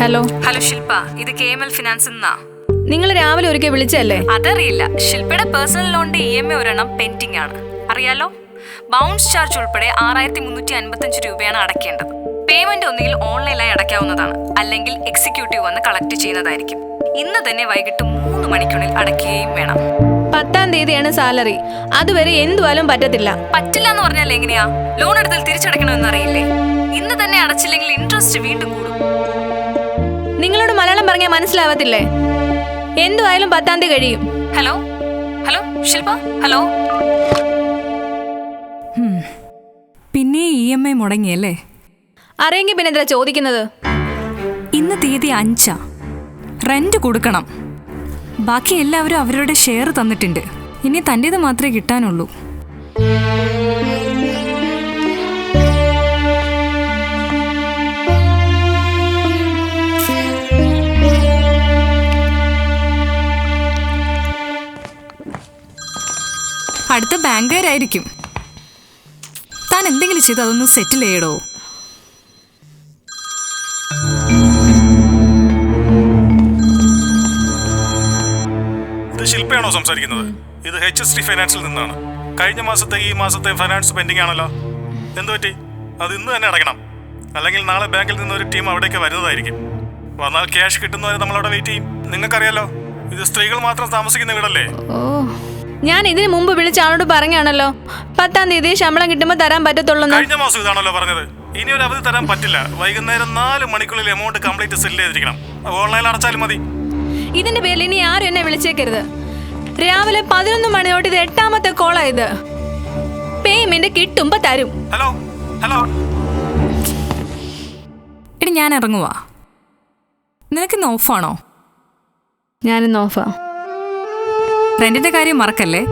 Hello hello ശില്പ, ഇത് KML finance എന്നാ. നിങ്ങൾ രാവിലെ ഒരിക്കൽ വിളിച്ചല്ലേ? അതറിയില്ല. ശില്പയുടെ പേഴ്സണൽ ലോണിന്റെ EMI ഒരെണ്ണം പെൻഡിംഗ് ആണ്, അറിയാലോ. ബൗൺസ് ചാർജ് ഉൾപ്പെടെ 6355 രൂപയാണ് അടയ്ക്കേണ്ടത്. പേയ്മെന്റ് ഒന്നുകിൽ ഓൺലൈനായി അടയ്ക്കാവുന്നതാണ്, അല്ലെങ്കിൽ എക്സിക്യൂട്ടീവ് വന്ന് കളക്ട് ചെയ്യുന്നതായിരിക്കും. ഇന്ന് തന്നെ വൈകിട്ട് 3 മണിക്കുള്ളിൽ അടയ്ക്കുകയും വേണം. 10-ാം തീയതിയാണ് സാലറി. അതുവരെ എന്തുവാലും പറ്റത്തില്ല. പറ്റില്ല എന്ന് പറഞ്ഞാൽ എങ്ങനെയാ? ലോൺ എടുത്താൽ തിരിച്ചടയ്ക്കണമെന്ന് അറിയില്ലേ? ഇന്ന് തന്നെ അടച്ചില്ലെങ്കിൽ ഇൻട്രസ്റ്റ് വീണ്ടും കൂടും. നിങ്ങളോട് മലയാളം പറഞ്ഞാൽ മനസ്സിലാവത്തില്ലേ? എന്തുവായാലും 10-ാം തീയതി കഴിയും. ഹലോ ഹലോ ശില്പ, ഹലോ. പിന്നെ EMI മുടങ്ങിയല്ലേ? അറിയെങ്കിൽ പിന്നെ എന്താ ചോദിക്കുന്നത്? ഇന്ന് തീയതി 5. റെന്റ് കൊടുക്കണം. ബാക്കി എല്ലാവരും അവരുടെ ഷെയർ തന്നിട്ടുണ്ട്. ഇനി തൻ്റേത് മാത്രമേ കിട്ടാനുള്ളൂ. അടുത്ത ബാങ്കുകാരായിരിക്കും. താൻ എന്തെങ്കിലും ചെയ്ത് അതൊന്ന് സെറ്റിൽ ചെയ്യടോ. ശില്പയാണോ സംസാരിക്കുന്നത്? ഇത് HST ഫൈനാൻസിൽ നിന്നാണ്. കഴിഞ്ഞ മാസത്തെ ഈ മാസത്തെ ഫൈനാൻസ് പെൻഡിംഗ് ആണല്ലോ. എന്തു പറ്റി? അത് ഇന്ന് തന്നെ അടയ്ക്കണം, അല്ലെങ്കിൽ നാളെ ബാങ്കിൽ നിന്ന് ഒരു ടീം അവിടേക്ക് വരുന്നതായിരിക്കും. വന്നാൽ ക്യാഷ് കിട്ടുന്നവരെ നമ്മളവിടെ വെയിറ്റ് ചെയ്യും. നിങ്ങൾക്കറിയാലോ, ഇത് സ്ത്രീകൾ മാത്രം താമസിക്കുന്ന വീടല്ലേ. ഓ, ഞാൻ ഇതിന് മുമ്പ് വിളിച്ച ആളോട് പറഞ്ഞാണല്ലോ 10-ാം തീയതി ശമ്പളം കിട്ടുമ്പോൾ തരാൻ പറ്റത്തുള്ളൂ. കഴിഞ്ഞ മാസം ഇതാണല്ലോ പറഞ്ഞത്. ഇനി ഒരു അവധി തരാൻ പറ്റില്ല. വൈകുന്നേരം 4 മണിക്കുള്ളിൽ എമൗണ്ട് കംപ്ലീറ്റ് സെറ്റിൽ ചെയ്തിരിക്കണം. ഓൺലൈനിൽ അടച്ചാലും മതി. ഇതിന്റെ പേരിൽ ഇനി ആരും എന്നെ വിളിച്ചേക്കരുത്. രാവിലെ 11 മണി തൊട്ട് ഇത് 8-ാമത്തെ കോളായത്. പേയ്മെന്റ് കിട്ടുമ്പോ തരും. ഹലോ ഹലോ എടി, ഞാൻ ഇറങ്ങുവാ. നിനക്കിന്ന് ഓഫാണോ? ഞാനിന്ന് ഓഫാ. റെന്റിന്റെ കാര്യം മറക്കല്ലേ.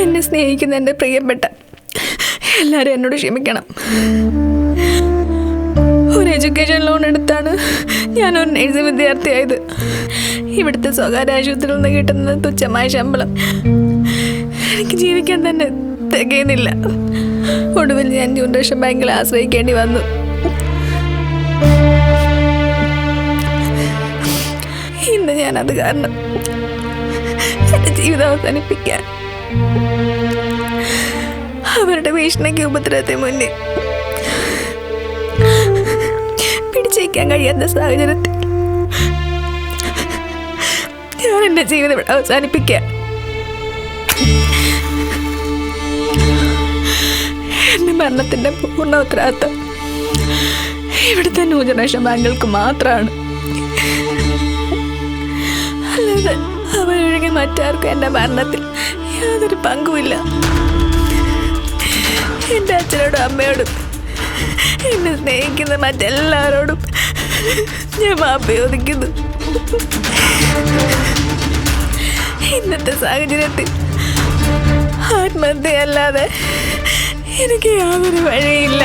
എന്നെ സ്നേഹിക്കുന്ന എൻ്റെ പ്രിയപ്പെട്ട എല്ലാവരും എന്നോട് ക്ഷമിക്കണം. ഒരു എഡ്യൂക്കേഷൻ ലോൺ എടുത്താണ് ഞാനൊരു നഴ്സിംഗ് വിദ്യാർത്ഥിയായത്. ഇവിടുത്തെ സ്വകാര്യ ആശുപത്രിയിൽ നിന്ന് കിട്ടുന്ന തുച്ഛമായ ശമ്പളം എനിക്ക് ജീവിക്കാൻ തന്നെ തികയുന്നില്ല. ഒടുവിൽ ഞാൻ ജനറേഷൻ ബാങ്കിൽ ആശ്രയിക്കേണ്ടി വന്നു. ഇന്ന് ഞാനത് കാരണം എൻ്റെ ജീവിതം അവസാനിപ്പിക്കാൻ അവരുടെ ഭീഷണിക്ക് ഉപദ്രവത്തെ മുന്നിൽ പിടിച്ചേക്കാൻ കഴിയാത്ത സാഹചര്യത്തിൽ ഞാൻ എൻ്റെ ജീവിതം ഇവിടെ അവസാനിപ്പിക്കാൻ എൻ്റെ മരണത്തിൻ്റെ പൂർണ്ണ ഉത്തരവാദിത്വം ഇവിടുത്തെ ന്യൂ ജനറേഷൻ ബാങ്കുകൾക്ക് മാത്രമാണ്. അല്ലാതെ അവരൊഴികെ മറ്റാർക്കും എൻ്റെ മരണത്തിൽ യാതൊരു പങ്കുമില്ല. എൻ്റെ അച്ഛനോടും അമ്മയോടും എന്നെ സ്നേഹിക്കുന്ന മറ്റെല്ലാവരോടും ഞാൻ മാപ്പ് ചോദിക്കുന്നു. ഇന്നത്തെ സാഹചര്യത്തിൽ ആത്മഹത്യയല്ലാതെ എനിക്ക് യാതൊരു വഴിയില്ല.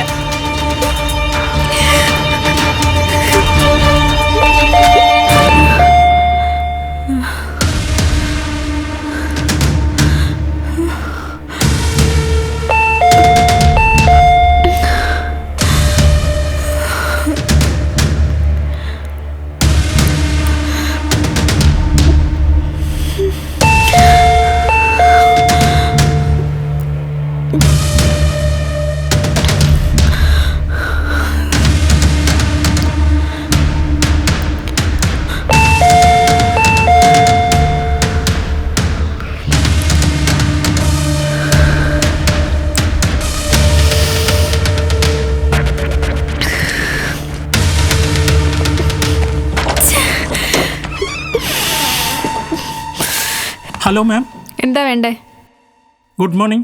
Hello, ma'am. എന്താ വേണ്ടേ? Good morning.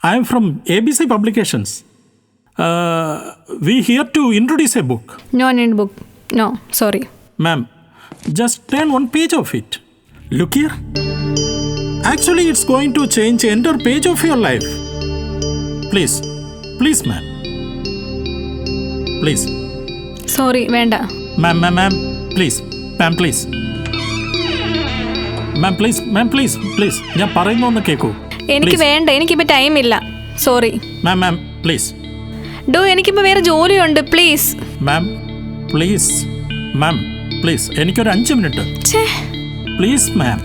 I am from ABC Publications. We here to introduce a book. No need book. No sorry. Ma'am, just turn one page of it. Look here. Actually, it's going to change the entire page of your life. Please, please, ma'am. Please. Sorry വേണ്ട. Ma'am, please. Ma'am, please. Ma'am, please. ഞാൻ പറയുന്നൊന്ന് കേൾക്കൂ. എനിക്ക് വേണ്ട, എനിക്കിപ്പോൾ ടൈമില്ല. Sorry. Ma'am, please. എനിക്കിപ്പോൾ വേറെ ജോലിയുണ്ട്. പ്ലീസ്. Ma'am, please. എനിക്കൊരു 5 മിനിറ്റ്. പ്ലീസ് മാം.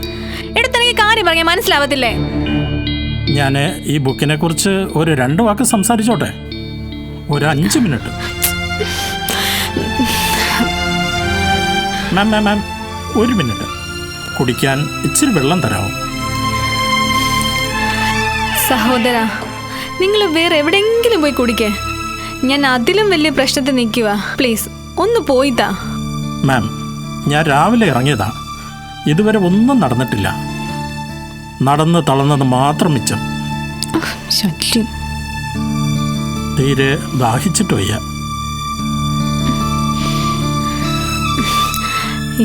എടുത്തെനിക്ക് കാര്യം പറഞ്ഞാൽ മനസ്സിലാവത്തില്ലേ? ഞാൻ ഈ ബുക്കിനെ കുറിച്ച് ഒരു 2 വാക്ക് സംസാരിച്ചോട്ടെ? ഒരു 5 മിനിറ്റ്. മാം 1 മിനിറ്റ്. കുടിക്കാൻ ഇച്ചിരി വെള്ളം തരാമോ? സഹോദര, നിങ്ങൾ വേറെ എവിടെയെങ്കിലും പോയി കുടിക്കേ. ഞാൻ അതിലും വലിയ പ്രശ്നത്തിൽ നിൽക്കുക. പ്ലീസ് ഒന്ന് പോയിത്താ. മാം, ഞാൻ രാവിലെ ഇറങ്ങിയതാ. ഇതുവരെ ഒന്നും നടന്നിട്ടില്ല. നടന്ന് തളർന്നത് മാത്രം മിച്ചം. ശല്യം. തീരെ ദാഹിച്ചിട്ട് വയ്യ.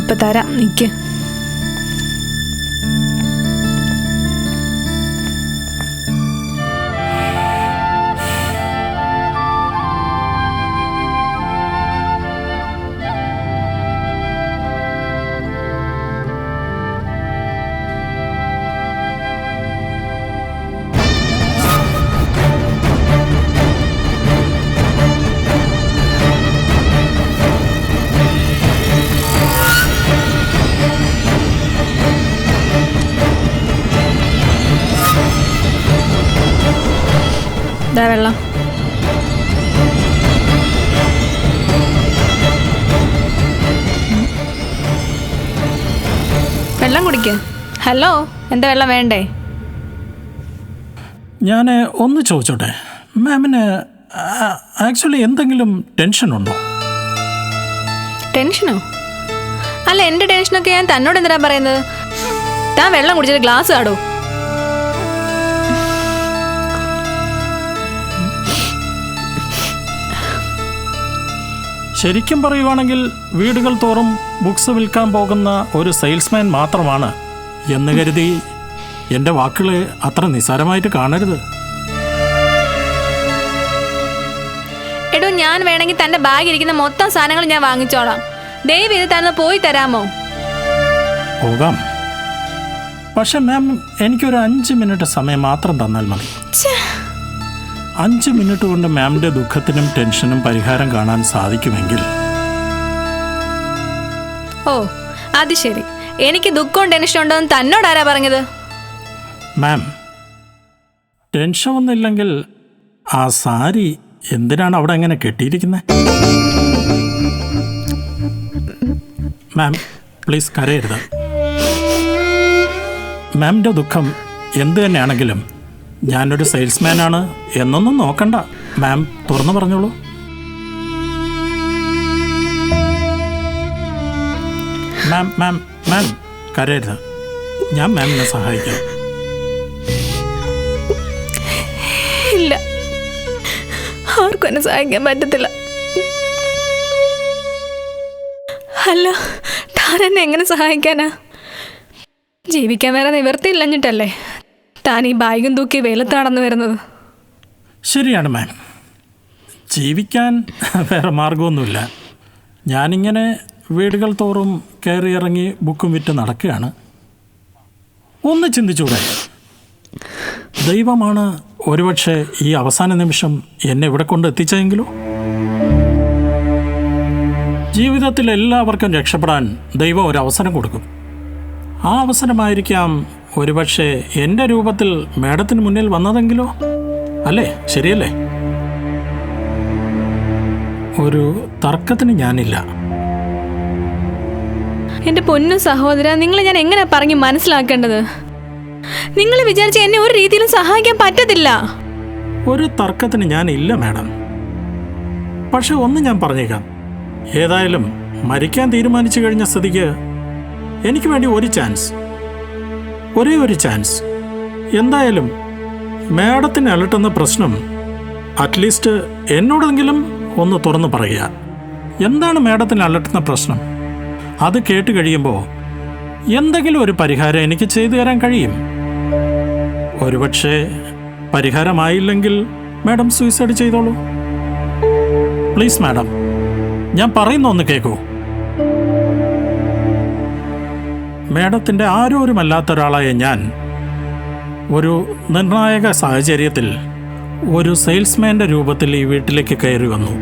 ഇപ്പൊ തരാം, നിക്ക്. വെള്ളം. വെള്ളം കുടിക്ക്. ഹലോ, എന്താ വെള്ളം വേണ്ടേ? ഞാൻ ഒന്ന് ചോദിച്ചോട്ടെ, മാമിന് ആക്ച്വലി എന്തെങ്കിലും ടെൻഷനുണ്ടോ? ടെൻഷനോ? അല്ല, എൻ്റെ ടെൻഷനൊക്കെ ഞാൻ തന്നോട് എന്തിനാ പറയുന്നത്? താൻ വെള്ളം കുടിച്ചിട്ട് ഗ്ലാസ് കാടോ. ശരിക്കും പറയുവാണെങ്കിൽ വീടുകൾ തോറും ബുക്സ് വിൽക്കാൻ പോകുന്ന ഒരു സെയിൽസ്മാൻ മാത്രമാണ് എന്ന് കരുതി എൻ്റെ വാക്കുകൾ അത്ര നിസ്സാരമായിട്ട് കാണരുത്. എടോ, ഞാൻ വേണമെങ്കിൽ തൻ്റെ ബാഗ് ഇരിക്കുന്ന മൊത്തം സാധനങ്ങൾ ഞാൻ വാങ്ങിച്ചോളാം. ദയവ് ഇത് തന്നെ പോയി തരാമോ? പോകാം, പക്ഷെ മാം എനിക്കൊരു 5 മിനിറ്റ് സമയം മാത്രം തന്നാൽ മതി. 5 മിനിറ്റ് കൊണ്ട് മാമിൻ്റെ ദുഃഖത്തിനും ടെൻഷനും പരിഹാരം കാണാൻ സാധിക്കുമെങ്കിൽ. ഓ, അത് ശരി. എനിക്ക് ദുഃഖവും ടെൻഷനും ഉണ്ടോന്ന് തന്നോട് ആരാ പറഞ്ഞത്? മാം, ടെൻഷൻ ഒന്നുമില്ലെങ്കിൽ ആ സാരി എന്തിനാണ് അവിടെ അങ്ങനെ കെട്ടിയിരിക്കുന്നത്? മാം, പ്ലീസ് കരയരുത്. മാമിൻ്റെ ദുഃഖം എന്ത് തന്നെയാണെങ്കിലും ഞാനൊരു സെയിൽസ്മാനാണ് എന്നൊന്നും നോക്കണ്ട. മാം തുറന്നു പറഞ്ഞോളൂ. മാം കരയരുത്. ഞാൻ മാമിനെ സഹായിക്കാം. ഇല്ല, ആർക്കും എന്നെ സഹായിക്കാൻ പറ്റത്തില്ല. അല്ല, താൻ എന്നെ എങ്ങനെ സഹായിക്കാനാ? ജീവിക്കാൻ വേറെ നിവർത്തിയില്ലഞ്ഞിട്ടല്ലേ താൻ ഈ ബാഗും തൂക്കി വെയിലത്ത് നടന്നു വരുന്നത്? ശരിയാണ് മാം, ജീവിക്കാൻ വേറെ മാർഗമൊന്നുമില്ല. ഞാനിങ്ങനെ വീടുകൾ തോറും കയറി ഇറങ്ങി ബുക്കും വിറ്റ് നടക്കുകയാണ്. ഒന്ന് ചിന്തിച്ചൂടെ, ദൈവമാണ് ഒരുപക്ഷെ ഈ അവസാന നിമിഷം എന്നെ ഇവിടെ കൊണ്ട് എത്തിച്ചെങ്കിലോ? ജീവിതത്തിൽ എല്ലാവർക്കും രക്ഷപ്പെടാൻ ദൈവം ഒരു അവസരം കൊടുക്കും. ആ അവസരമായിരിക്കാം ഒരുപക്ഷെ എൻ്റെ രൂപത്തിൽ മേഡത്തിന് മുന്നിൽ വന്നതെങ്കിലോ? അല്ലേ? ശരിയല്ലേ? ഒരു തർക്കത്തിന് ഞാനില്ല. എൻ്റെ പൊന്നു സഹോദര, നിങ്ങളെ ഞാൻ എങ്ങനെ പറഞ്ഞു മനസ്സിലാക്കേണ്ടത്? നിങ്ങൾ വിചാരിച്ച എന്നെ ഒരു രീതിയിലും സഹായിക്കാൻ പറ്റത്തില്ല. ഒരു തർക്കത്തിന് ഞാനില്ല മാഡം. പക്ഷെ ഒന്ന് ഞാൻ പറഞ്ഞേക്കാം, ഏതായാലും മരിക്കാൻ തീരുമാനിച്ചു കഴിഞ്ഞ സ്ഥിതിക്ക് എനിക്ക് വേണ്ടി ഒരു ചാൻസ്, ഒരേ ഒരു ചാൻസ്. എന്തായാലും മാഡത്തിന് അലട്ടുന്ന പ്രശ്നം അറ്റ്ലീസ്റ്റ് എന്നോടെങ്കിലും ഒന്ന് തുറന്നു പറയുക. എന്താണ് മാഡത്തിന് അലട്ടുന്ന പ്രശ്നം? അത് കേട്ട് കഴിയുമ്പോൾ എന്തെങ്കിലും ഒരു പരിഹാരം എനിക്ക് ചെയ്തു തരാൻ കഴിയും. ഒരുപക്ഷെ പരിഹാരമായില്ലെങ്കിൽ മാഡം സൂയിസൈഡ് ചെയ്തോളൂ. പ്ലീസ് മാഡം, ഞാൻ പറയുന്ന ഒന്ന് കേൾക്കൂ. മാഡത്തിൻ്റെ ആരോരുമല്ലാത്ത ഒരാളായ ഞാൻ ഒരു നിർണായക സാഹചര്യത്തിൽ ഒരു സെയിൽസ്മാൻ്റെ രൂപത്തിൽ ഈ വീട്ടിലേക്ക് കയറി വന്നു.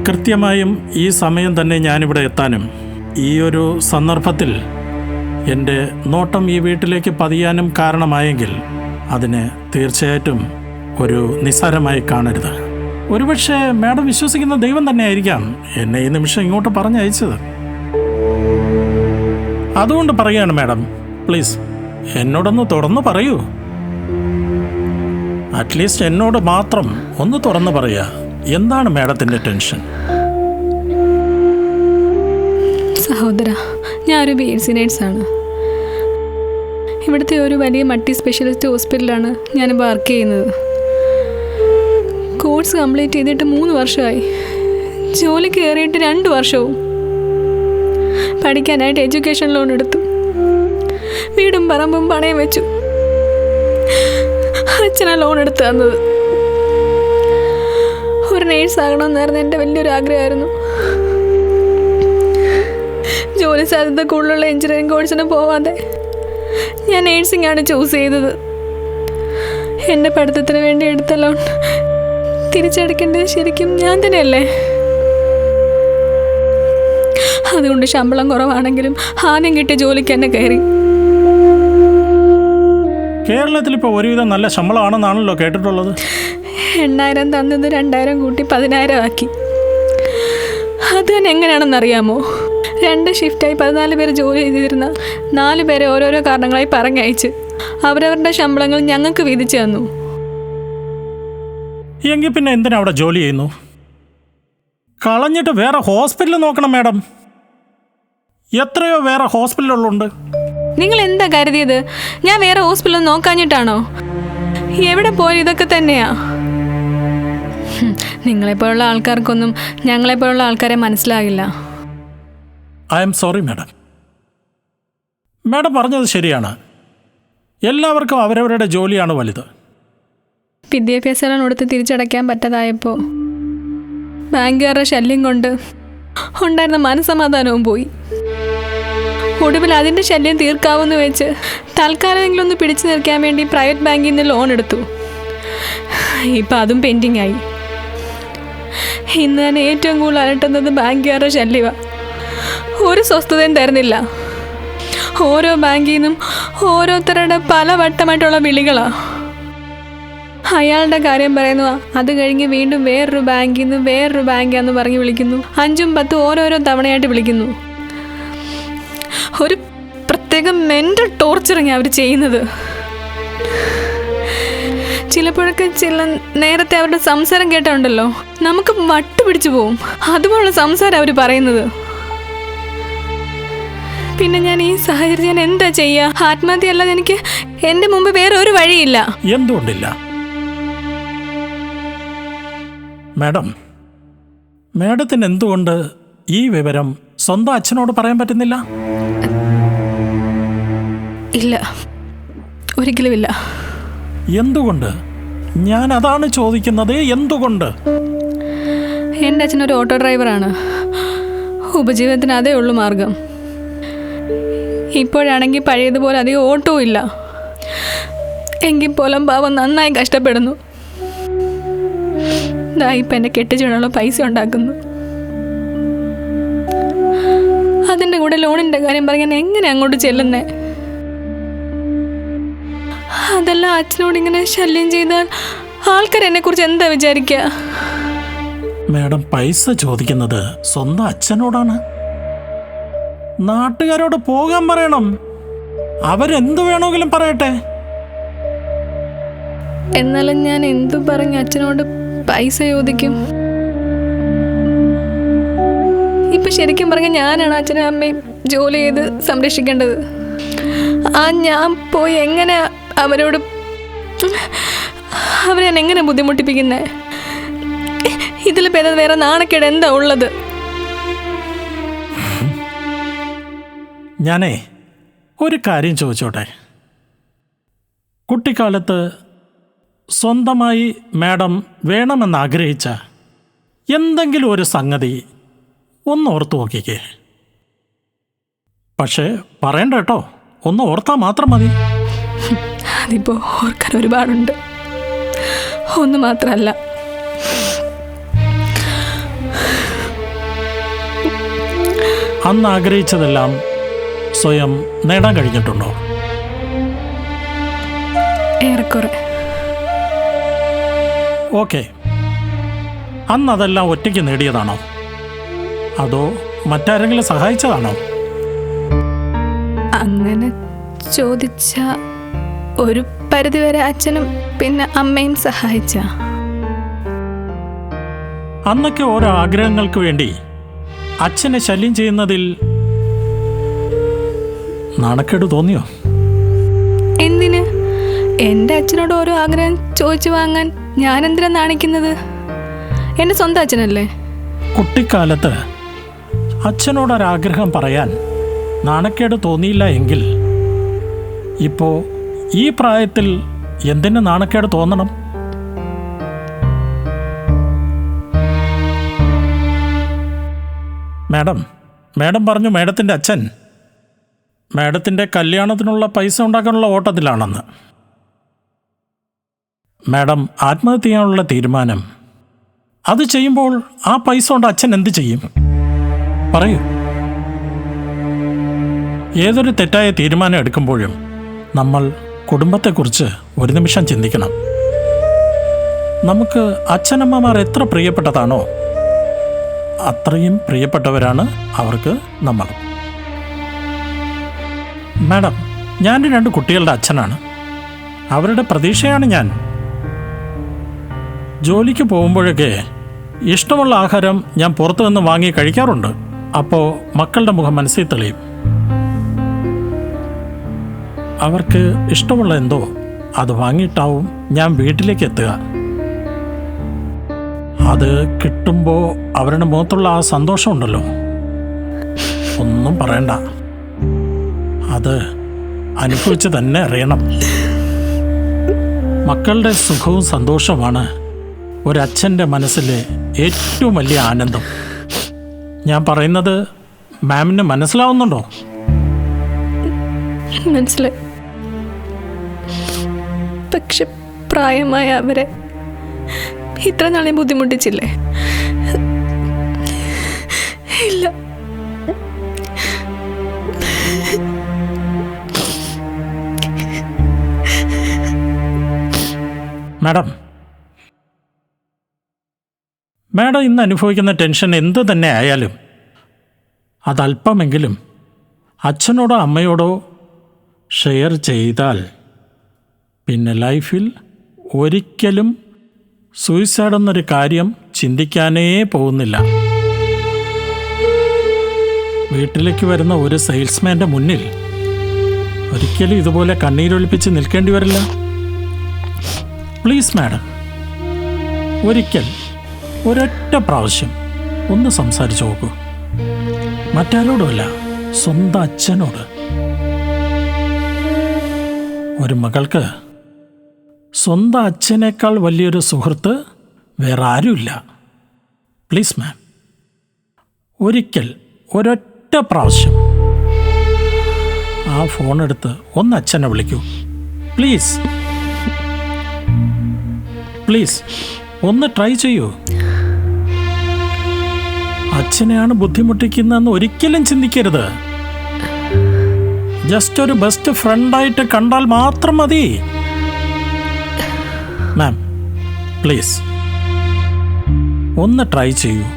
കൃത്യമായും ഈ സമയം തന്നെ ഞാനിവിടെ എത്താനും ഈ ഒരു സന്ദർഭത്തിൽ എൻ്റെ നോട്ടം ഈ വീട്ടിലേക്ക് പതിയാനും കാരണമായെങ്കിൽ അതിനെ തീർച്ചയായിട്ടും ഒരു നിസ്സാരമായി കാണരുത്. ഒരുപക്ഷെ മാഡം വിശ്വസിക്കുന്ന ദൈവം തന്നെയായിരിക്കാം എന്നെ ഈ നിമിഷം ഇങ്ങോട്ട് പറഞ്ഞയച്ചത്. അതുകൊണ്ട് പറയുകയാണ് മാഡം, പ്ലീസ് എന്നോടൊന്ന് തുറന്നു പറയൂ. അറ്റ്ലീസ്റ്റ് എന്നോട് മാത്രം ഒന്ന് തുറന്നു പറയുക. എന്താണ് മാഡത്തിൻ്റെ ടെൻഷൻ? സഹോദര, ഞാനൊരു BSc നേഴ്സാണ്. ഇവിടുത്തെ ഒരു വലിയ മൾട്ടി സ്പെഷ്യലിസ്റ്റ് ഹോസ്പിറ്റലാണ് ഞാൻ വർക്ക് ചെയ്യുന്നത്. കോഴ്സ് കംപ്ലീറ്റ് ചെയ്തിട്ട് 3 വർഷമായി. ജോലി കയറിയിട്ട് 2 വർഷവും. പഠിക്കാനായിട്ട് എഡ്യൂക്കേഷൻ ലോൺ എടുത്തു. വീടും പറമ്പും പണയം വെച്ചു. അച്ഛനാ ലോൺ എടുത്തു തന്നത്. ഒരു നേഴ്സ് ആകണമെന്നായിരുന്നു എൻ്റെ വലിയൊരു ആഗ്രഹമായിരുന്നു. ജോലി സാധ്യത കൂടുതലുള്ള എഞ്ചിനീയറിംഗ് കോഴ്സിന് പോവാതെ ഞാൻ നേഴ്സിംഗ് ആണ് ചൂസ് ചെയ്തത്. എൻ്റെ പഠിത്തത്തിന് വേണ്ടി എടുത്ത ലോൺ തിരിച്ചടയ്ക്കേണ്ടത് ശരിക്കും ഞാൻ തന്നെയല്ലേ. അതുകൊണ്ട് ശമ്പളം കുറവാണെങ്കിലും ആദ്യം കിട്ടിയ ജോലിക്ക് തന്നെ കയറി. കേരളത്തിൽ ഇപ്പോൾ ഒരുവിധം നല്ല ശമ്പളമാണെന്നാണല്ലോ കേട്ടിട്ടുള്ളത്. 8,000 തന്നത് 2,000 കൂട്ടി 10,000 ആക്കി. അത് തന്നെ എങ്ങനെയാണെന്നറിയാമോ? 2 ഷിഫ്റ്റായി 14 പേര് ജോലി ചെയ്തിരുന്ന 4 പേരെ ഓരോരോ കാരണങ്ങളായി പറഞ്ഞയച്ച് അവരവരുടെ ശമ്പളങ്ങൾ ഞങ്ങൾക്ക് വീതിച്ചു തന്നു. എങ്കിൽ പിന്നെ എന്തിനാ അവിടെ ജോലി ചെയ്യുന്നു? കളഞ്ഞിട്ട് വേറെ ഹോസ്പിറ്റൽ നോക്കണം മാഡം. എത്രയോ വേറെ ഹോസ്പിറ്റലുകളുണ്ട്. നിങ്ങൾ എന്താ കരുതിയത്? ഞാൻ വേറെ ഹോസ്പിറ്റൽ നോക്കാഞ്ഞിട്ടാണോ? എവിടെ പോയി ഇതൊക്കെ തന്നെയാ. നിങ്ങളെപ്പോലുള്ള ആൾക്കാർക്കൊന്നും ഞങ്ങളെപ്പോലുള്ള ആൾക്കാരെ മനസ്സിലാകില്ല. I am sorry madam. Madam പറഞ്ഞത് ശരിയാണ്. എല്ലാവർക്കും അവരവരുടെ ജോലിയാണ് വലുത്. വിദ്യാഭ്യാസ ലോൺ കൊടുത്ത് തിരിച്ചടയ്ക്കാൻ പറ്റാതായപ്പോൾ ബാങ്കുകാരുടെ ശല്യം കൊണ്ട് ഉണ്ടായിരുന്ന മനസ്സമാധാനവും പോയി. ഒടുവിൽ അതിൻ്റെ ശല്യം തീർക്കാവെന്ന് വെച്ച് തൽക്കാലമെങ്കിലും ഒന്ന് പിടിച്ചു നിൽക്കാൻ വേണ്ടി പ്രൈവറ്റ് ബാങ്കിൽ നിന്ന് ലോൺ എടുത്തു. ഇപ്പം അതും പെൻഡിങ് ആയി. ഇന്ന് തന്നെ ഏറ്റവും കൂടുതൽ അലട്ടുന്നത് ബാങ്കുകാരുടെ ശല്യമാണ്. ഒരു സ്വസ്ഥതയും തരുന്നില്ല. ഓരോ ബാങ്കിൽ നിന്നും ഓരോരുത്തരുടെ പല വട്ടമായിട്ടുള്ള വിളികളാണ്. അയാളുടെ കാര്യം പറയുന്നു, അത് കഴിഞ്ഞ് വീണ്ടും വേറൊരു ബാങ്കിൽ നിന്ന് വേറൊരു ബാങ്കാന്ന് പറഞ്ഞ് വിളിക്കുന്നു. 5ഉം 10ഉം ഓരോരോ തവണയായിട്ട് വിളിക്കുന്നു. ഒരു പ്രത്യേക മെൻ്റൽ ടോർച്ചറിങ് അവർ ചെയ്യുന്നത്. ചിലപ്പോഴൊക്കെ നേരത്തെ അവരുടെ സംസാരം കേട്ടുണ്ടല്ലോ, നമുക്ക് വട്ട് പിടിച്ചു പോവും. അതുപോലുള്ള സംസാരം അവർ പറയുന്നത്. പിന്നെ ഞാൻ ഈ സാഹചര്യം ഞാൻ എന്താ ചെയ്യുക? ആത്മഹത്യ അല്ലാതെ എനിക്ക് എൻ്റെ മുമ്പ് വേറെ ഒരു വഴിയില്ല. എന്തുകൊണ്ടില്ല മാഡം? മാഡത്തിന് എന്തുകൊണ്ട് ഈ വിവരം സ്വന്തം അച്ഛനോട് പറയാൻ പറ്റുന്നില്ല? ഇല്ല, ഒരിക്കലും ഇല്ല. എന്തുകൊണ്ട്? ഞാൻ അതാണ് ചോദിക്കുന്നത്. എന്തുകൊണ്ട്? എൻ്റെ അച്ഛനൊരു ഓട്ടോ ഡ്രൈവറാണ്. ഉപജീവനത്തിന് അതേ ഉള്ളൂ മാർഗം. ഇപ്പോഴാണെങ്കിൽ പഴയതുപോലെ അധികം ഓട്ടോ ഇല്ല. എങ്കിൽ പോലും പാവം നന്നായി കഷ്ടപ്പെടുന്നു. ഇപ്പം എന്നെ കെട്ടിച്ചിടാനുള്ള പൈസ ഉണ്ടാക്കുന്നു. അതിൻ്റെ കൂടെ ലോണിൻ്റെ കാര്യം പറയാൻ എങ്ങനെ അങ്ങോട്ട് ചെല്ലുന്നേ? അതെല്ലാം അച്ഛനോട് ഇങ്ങനെ ശല്യം ചെയ്താൽ ആൾക്കാർ എന്നെക്കുറിച്ച് എന്താ വിചാരിക്കുക? മാഡം പൈസ ചോദിക്കുന്നത് സ്വന്തം അച്ഛനോടാണ്. നാട്ടുകാരോട് പോകാൻ പറയണം. അവരെന്ത് വേണമെങ്കിലും പറയട്ടെ. എന്നാലും ഞാൻ എന്തു പറഞ്ഞ് അച്ഛനോട് പൈസ ചോദിക്കും? ഇപ്പൊ ശരിക്കും പറഞ്ഞാൽ ഞാനാണ് അച്ഛനും അമ്മയും ജോലി ചെയ്ത് സംരക്ഷിക്കേണ്ടത്. ഞാൻ പോയി എങ്ങനെ അവരോട് അവരെ ഞാൻ എങ്ങനെ ബുദ്ധിമുട്ടിപ്പിക്കുന്നത്? ഇതിൽ ഭേദം വേറെ നാണക്കേട് എന്താ ഉള്ളത്? ഞാനേ ഒരു കാര്യം ചോദിച്ചോട്ടെ. കുട്ടിക്കാലത്ത് സ്വന്തമായി മാഡം വേണമെന്ന് ആഗ്രഹിച്ച എന്തെങ്കിലും ഒരു സംഗതി ഒന്ന് ഓർത്തു നോക്കിക്കേ. പക്ഷേ പറയണ്ട കേട്ടോ, ഒന്ന് ഓർത്താൽ മാത്രം മതി. അതിപ്പോൾ ഓർക്കാൻ ഒരുപാടുണ്ട്, ഒന്ന് മാത്രമല്ല. അന്ന് ആഗ്രഹിച്ചതെല്ലാം സ്വയം നേടാൻ കഴിഞ്ഞിട്ടുണ്ടോ? ഏറെക്കുറെ. ഓക്കെ, അന്ന് അതെല്ലാം ഒറ്റയ്ക്ക് നേടിയതാണോ അതോ മറ്റാരെങ്കിലും സഹായിച്ചതാണോ? അങ്ങനെ ചോദിച്ച ഒരു പരിധിവരെ അച്ഛനും പിന്നെ അമ്മയും സഹായിച്ച. അന്നൊക്കെ ഓരോ ആഗ്രഹങ്ങൾക്ക് വേണ്ടി അച്ഛനെ ശല്യം ചെയ്യുന്നതിൽ നാണക്കേട് തോന്നിയോ? എന്തിന്? എൻ്റെ അച്ഛനോട് ഓരോ ആഗ്രഹം ചോദിച്ചു വാങ്ങാൻ ഞാൻ എന്തിനാ നാണിക്കുന്നത്? എൻ്റെ സ്വന്തം അച്ഛനല്ലേ. കുട്ടിക്കാലത്ത് അച്ഛനോടൊരാഗ്രഹം പറയാൻ നാണക്കേട് തോന്നിയില്ല എങ്കിൽ ഇപ്പോൾ ഈ പ്രായത്തിൽ എന്തിന് നാണക്കേട് തോന്നണം? മാഡം പറഞ്ഞു മാഡത്തിൻ്റെ അച്ഛൻ മാഡത്തിൻ്റെ കല്യാണത്തിനുള്ള പൈസ ഉണ്ടാക്കാനുള്ള ഓട്ടത്തിലാണെന്ന്. മാഡം ആത്മഹത്യ ചെയ്യാനുള്ള തീരുമാനം അത് ചെയ്യുമ്പോൾ ആ പൈസ കൊണ്ട് അച്ഛൻ എന്ത് ചെയ്യും? പറയൂ. ഏതൊരു തെറ്റായ തീരുമാനം എടുക്കുമ്പോഴും നമ്മൾ കുടുംബത്തെക്കുറിച്ച് ഒരു നിമിഷം ചിന്തിക്കണം. നമുക്ക് അച്ഛനമ്മമാർ എത്ര പ്രിയപ്പെട്ടതാണോ അത്രയും പ്രിയപ്പെട്ടവരാണ് അവർക്ക് നമ്മൾ. മാഡം, ഞാൻ 2 കുട്ടികളുടെ അച്ഛനാണ്. അവരുടെ പ്രതീക്ഷയാണ് ഞാൻ. ജോലിക്ക് പോകുമ്പോഴൊക്കെ ഇഷ്ടമുള്ള ആഹാരം ഞാൻ പുറത്തു നിന്ന് വാങ്ങി കഴിക്കാറുണ്ട്. അപ്പോൾ മക്കളുടെ മുഖം മനസ്സിൽ തെളിയും. അവർക്ക് ഇഷ്ടമുള്ള എന്തോ അത് വാങ്ങിയിട്ടാവും ഞാൻ വീട്ടിലേക്ക് എത്തുക. അത് കിട്ടുമ്പോൾ അവരുടെ മുഖത്തുള്ള ആ സന്തോഷമുണ്ടല്ലോ, ഒന്നും പറയണ്ട. അത് അനുഭവിച്ച് തന്നെ അറിയണം. മക്കളുടെ സുഖവും സന്തോഷവുമാണ് ഒരച്ഛൻ്റെ മനസ്സിലെ ഏറ്റവും വലിയ ആനന്ദം. ഞാൻ പറയുന്നത് മാമിന് മനസ്സിലാവുന്നുണ്ടോ? മനസ്സിലായി. പക്ഷെ പ്രായമായ അവരെ ഇത്ര നാളെ ബുദ്ധിമുട്ടിച്ചില്ലേ? ഇല്ല. മാഡം ഇന്ന് അനുഭവിക്കുന്ന ടെൻഷൻ എന്ത് തന്നെ ആയാലും അതല്പമെങ്കിലും അച്ഛനോടോ അമ്മയോടോ ഷെയർ ചെയ്താൽ പിന്നെ ലൈഫിൽ ഒരിക്കലും സൂയിസൈഡ് എന്നൊരു കാര്യം ചിന്തിക്കാനേ പോകുന്നില്ല. വീട്ടിലേക്ക് വരുന്ന ഒരു സെയിൽസ്മാൻ്റെ മുന്നിൽ ഒരിക്കലും ഇതുപോലെ കണ്ണീരൊലിപ്പിച്ച് നിൽക്കേണ്ടി വരില്ല. പ്ലീസ് മാഡം, ഒരൊറ്റ പ്രാവശ്യം ഒന്ന് സംസാരിച്ചു നോക്കൂ. മറ്റാരോടുമല്ല, സ്വന്തം അച്ഛനോട്. ഒരു മകൾക്ക് സ്വന്തം അച്ഛനേക്കാൾ വലിയൊരു സുഹൃത്ത് വേറെ ആരുമില്ല. പ്ലീസ് മാം, ഒരൊറ്റ പ്രാവശ്യം ആ ഫോണെടുത്ത് ഒന്ന് അച്ഛനെ വിളിക്കൂ. പ്ലീസ് ഒന്ന് ട്രൈ ചെയ്യൂ. അച്ഛനെയാണ് ബുദ്ധിമുട്ടിക്കുന്നതെന്ന് ഒരിക്കലും ചിന്തിക്കരുത്. ജസ്റ്റ് ഒരു ബെസ്റ്റ് ഫ്രണ്ടായിട്ട് കണ്ടാൽ മാത്രം മതി. മാം, പ്ലീസ് ഒന്ന് ട്രൈ ചെയ്യൂ.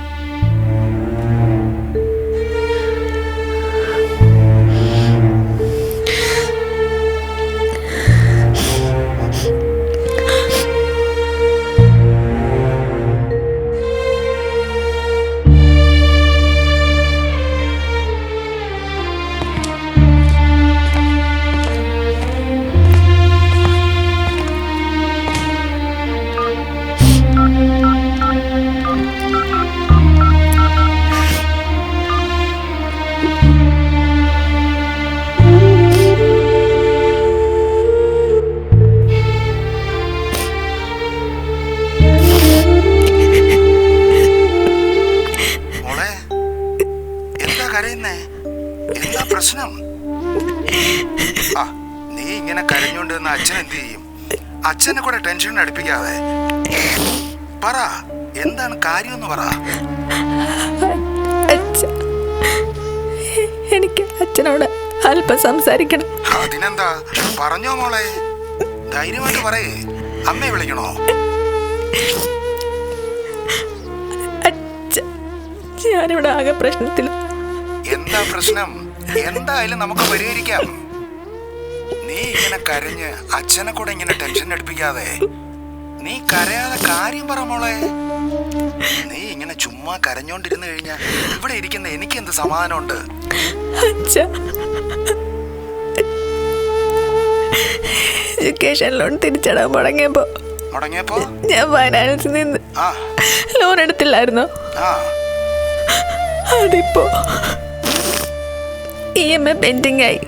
നീ ഇങ്ങനെ കരഞ്ഞോണ്ട് നിന്ന് അച്ഛൻ എന്ത് ചെയ്യും? അച്ഛനെ കൂടെ ടെൻഷൻ അടുപ്പിക്കാതെ പറ, എന്താണ് കാര്യമെന്ന് പറ. അച്ഛ, എനിക്ക് അച്ഛനോട് അല്പം സംസാരിക്കണം. അതിനെന്താ, പറഞ്ഞോ മോളെ, ധൈര്യമായിട്ട് പറയേ. അമ്മയെ വിളിക്കണോ? അച്ഛ, ഞാനിവിടെ ആകെ പ്രശ്നത്തിൽ. എന്താ പ്രശ്നം? എന്തായാലും നമുക്ക് പരിഹരിക്കാം. നീ ഇങ്ങനെ കരഞ്ഞ് അച്ഛനെ കൂടെ ഇങ്ങനെ ടെൻഷൻ അടുപ്പിക്കാതെ നീ കരയാതെ കാര്യം പറ മോളെ. നീ ഇങ്ങനെ ചുമ്മാ കരഞ്ഞോണ്ടിരുന്നു കഴിഞ്ഞാ ഇവിടെ ഇരിക്കുന്ന എനിക്ക് എന്ത് സമാധാനമുണ്ട്? അച്ഛ, എഡ്യൂക്കേഷൻ ലോൺ തിരിച്ചടാൻ മുടങ്ങിയപ്പോ ഞാൻ ഫൈനാൻസിൽ നിന്ന് ലോൺ എടുത്തില്ലായിരുന്നോ? അതിപ്പോ EMI പെൻഡിങ് ആയി.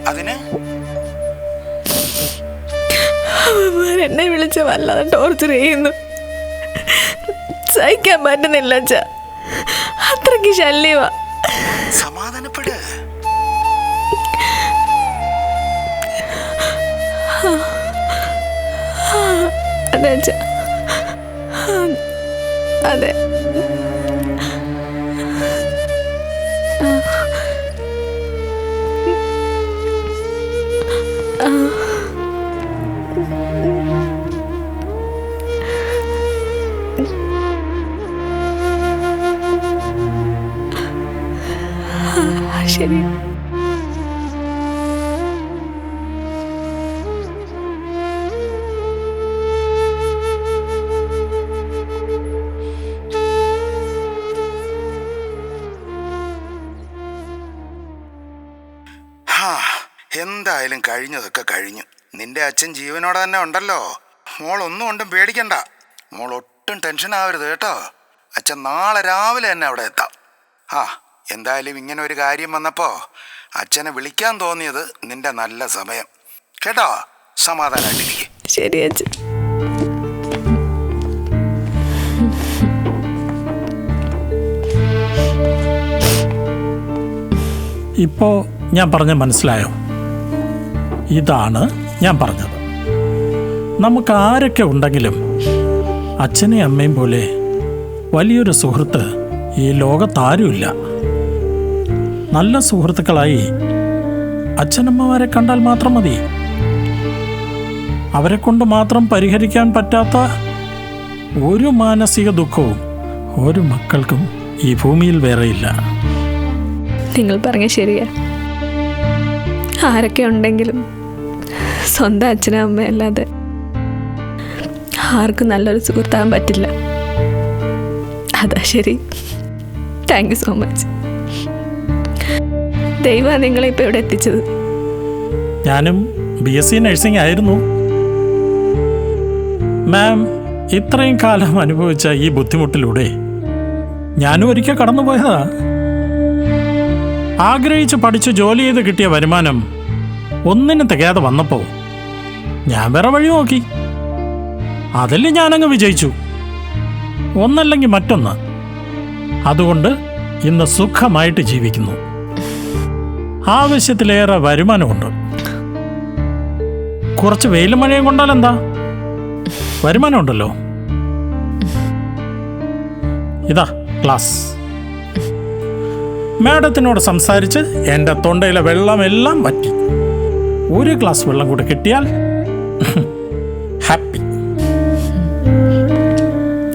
എന്നെ വിളിച്ച് വല്ലാതെ ടോർച്ചർ ചെയ്യുന്നു. സഹിക്കാൻ പറ്റുന്നില്ല അച്ഛാ, അത്രയ്ക്ക് ശല്യമാ. സമാധാനപ്പെട്. അതെ അച്ഛാ, അതെ. ശരി. എന്തായാലും കഴിഞ്ഞതൊക്കെ കഴിഞ്ഞു. നിന്റെ അച്ഛൻ ജീവനോടെ തന്നെ ഉണ്ടല്ലോ. മോൾ ഒന്നും കൊണ്ടും പേടിക്കണ്ട. മോൾ ഒട്ടും ടെൻഷൻ ആവരുത് കേട്ടോ. അച്ഛൻ നാളെ രാവിലെ തന്നെ അവിടെ എത്താം. എന്തായാലും ഇങ്ങനെ ഒരു കാര്യം വന്നപ്പോൾ അച്ഛനെ വിളിക്കാൻ തോന്നിയത് നിന്റെ നല്ല സമയം കേട്ടോ. സമാധാനമായിട്ടിരിക്കും. ശരി അച്ഛൻ. ഇപ്പോൾ ഞാൻ പറഞ്ഞ മനസ്സിലായോ? ഇതാണ് ഞാൻ പറഞ്ഞത്. നമുക്ക് ആരൊക്കെ ഉണ്ടെങ്കിലും അച്ഛനെയും അമ്മയും പോലെ വലിയൊരു സുഹൃത്ത് ഈ ലോകത്താരുമില്ല. നല്ല സുഹൃത്തുക്കളായി അച്ഛനമ്മമാരെ കണ്ടാൽ മാത്രം മതി. അവരെ കൊണ്ട് മാത്രം പരിഹരിക്കാൻ പറ്റാത്ത ഒരു മാനസിക ദുഃഖവും ഒരു മക്കൾക്കും ഈ ഭൂമിയിൽ വേറെയില്ല. നിങ്ങൾ പറഞ്ഞ ശരിയാ. ആരൊക്കെ ഉണ്ടെങ്കിലും സ്വന്തം അച്ഛനും അമ്മയും അല്ലാതെ ആർക്കും നല്ലൊരു സുഹൃത്താകാൻ പറ്റില്ല. അതാ ശരി. Thank you so much. ദൈവമാണ് നിങ്ങളെ ഇപ്പോൾ ഇവിടെ എത്തിച്ചത്. ഞാനും BSc നഴ്സിംഗ് ആയിരുന്നു. മാം ഇത്രയും കാലം അനുഭവിച്ച ഈ ബുദ്ധിമുട്ടിലൂടെ ഞാനും ഒരിക്കൽ കടന്നുപോയതാ. ആഗ്രഹിച്ച് പഠിച്ച് ജോലി ചെയ്ത് കിട്ടിയ വരുമാനം ഒന്നിനും തികയാതെ വന്നപ്പോൾ ഞാൻ വേറെ വഴി നോക്കി. അതിൽ ഞാനങ്ങ് വിജയിച്ചു, ഒന്നല്ലെങ്കിൽ മറ്റൊന്ന്. അതുകൊണ്ട് ഇന്ന് സുഖമായിട്ട് ജീവിക്കുന്നു. ആവശ്യത്തിലേറെ വരുമാനമുണ്ട്. കുറച്ച് വെയിലും മഴയും കൊണ്ടാലെന്താ, വരുമാനമുണ്ടല്ലോ. ഇതാ ഗ്ലാസ്. മാഡത്തിനോട് സംസാരിച്ച് എൻ്റെ തൊണ്ടയിലെ വെള്ളമെല്ലാം വറ്റി. ഒരു ഗ്ലാസ് വെള്ളം കൂടെ കിട്ടിയാൽ ഹാപ്പി.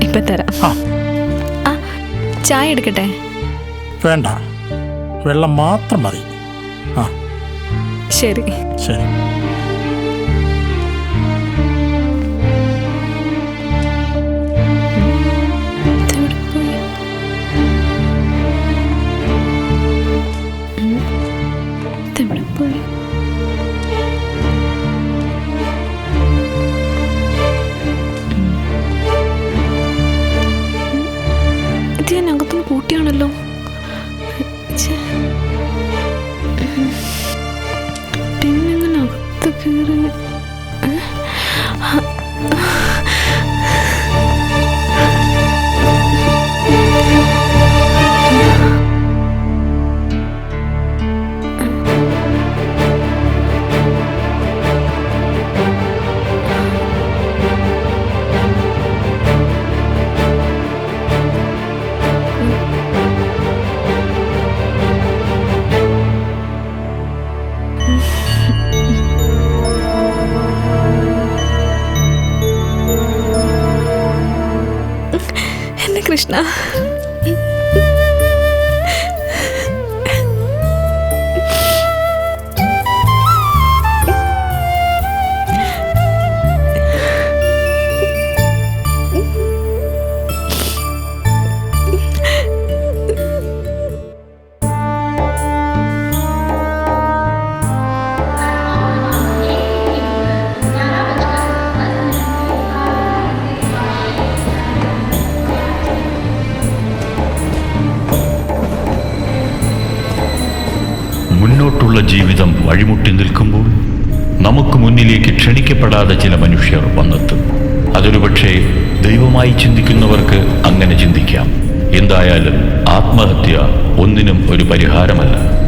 ഇപ്പൊ തരാം. ചായ എടുക്കട്ടെ? വേണ്ട, വെള്ളം മാത്രം മതി. ശരി ശരി. അകത്തും കൂട്ടിയാണല്ലോ. പിന്നെങ്ങനെ അകത്ത് കയറി? കൃഷ്ണ. മുന്നോട്ടുള്ള ജീവിതം വഴിമുട്ടി നിൽക്കുമ്പോൾ നമുക്ക് മുന്നിലേക്ക് ക്ഷണിക്കപ്പെടാതെ ചില മനുഷ്യർ വന്നെത്തും. അതൊരുപക്ഷെ ദൈവമായി ചിന്തിക്കുന്നവർക്ക് അങ്ങനെ ചിന്തിക്കാം. എന്തായാലും ആത്മഹത്യ ഒന്നിനും ഒരു പരിഹാരമല്ല.